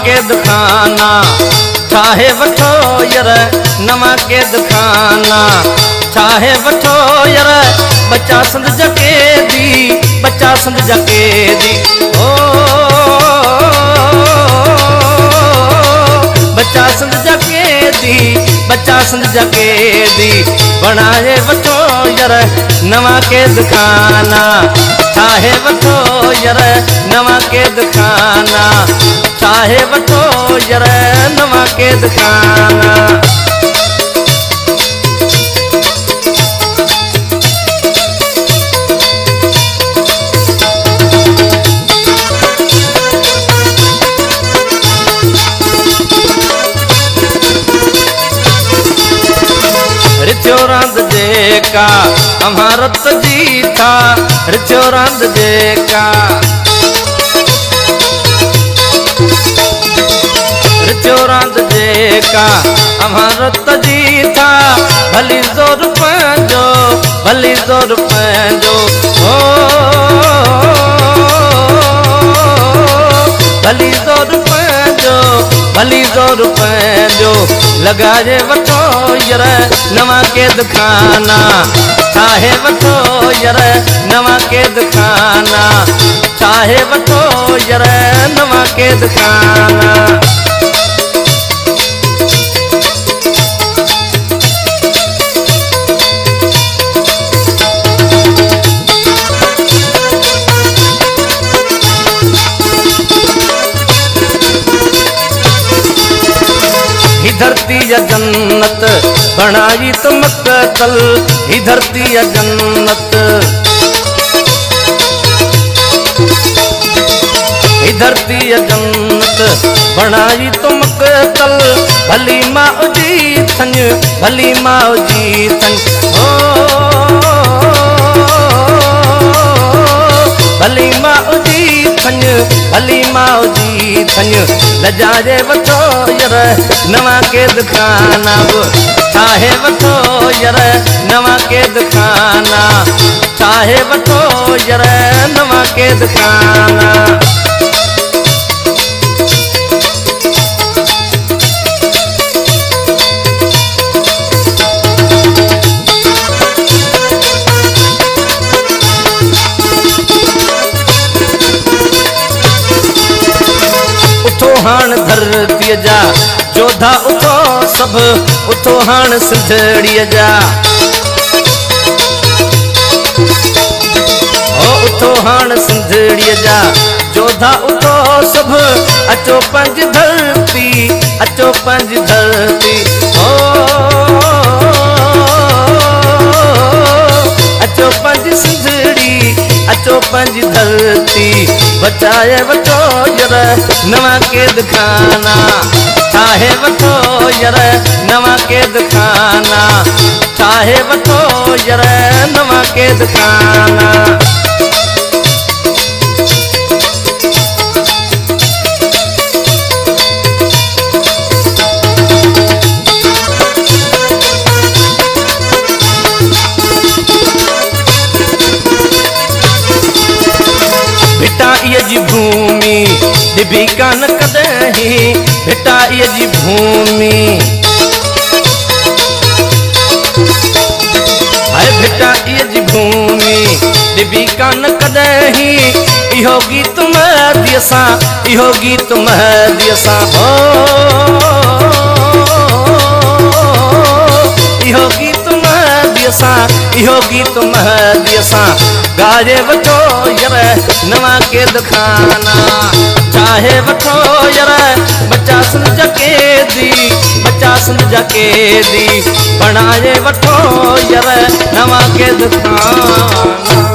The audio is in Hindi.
कैद खाना चाहे वठो यार नवा कैद खाना चाहे वठो यार बच्चा संद जके दी बच्चा संद जके दी ओ बच्चा संद जके दी बच्चा संद जके दी बनाए वठो यार नवा कैद खाना चाहे वठो यार नवा कैद खाना चाहे वठो यार नवा कैद खाना रिथ्यो रांद जेका अमारत जीता रिथ्यो रांद जेका रिथ्यो रांद जेका अमारत जीता भली जोर पंजो भली जोर पंजो ओ भली जोर पंजो भली जोर पंजो लगाए वठो यार नवा कैद खाना चाहे वठो यार नवा कैद खाना चाहे वठो यार नवा कैद खाना धरती या जन्नत बनाई तो मक्तल ही धरती या जन्नत ही धरती या जन्नत बनाई तो मक्तल भली माँ जी थन भली माँ जी थन ओ भली माँ जी थन भली माँ जी थन लजाए वठो यार नवा कैद खाना चाहे वठो यार नवा कैद खाना चाहे वठो यार नवा कैद खाना हाण धरती जा जोधा उठो सब उठो हाण सिंधड़ीअ जा ओ उठो हाण सिंधड़ीअ जा जोधा उठो सब अचो पंज धरती अचो पंज धरती ओ अचो पंज सिंधड़ी अचो पंज धरती बचाए वठो यार नवा कैद खाना चाहे वठो यार नवा कैद खाना चाहे वठो यार नवा कैद खाना भिटाईअ जी भूमि डिभी कान कदहीं भिटाईअ जी भूमि हाय भिटाईअ जी भूमि डिभी कान कदहीं इहो गीत महदीअ सां इहो गीत महदीअ सां हो इहो गीत महदीअ सां इहो गीत महदीअ सां गाए वठो यार नवा कैद खाना चाहे वठो यार बच्चा संद जके दी बच्चा संद जके दी बनाए वठो यार नवा कैद खाना।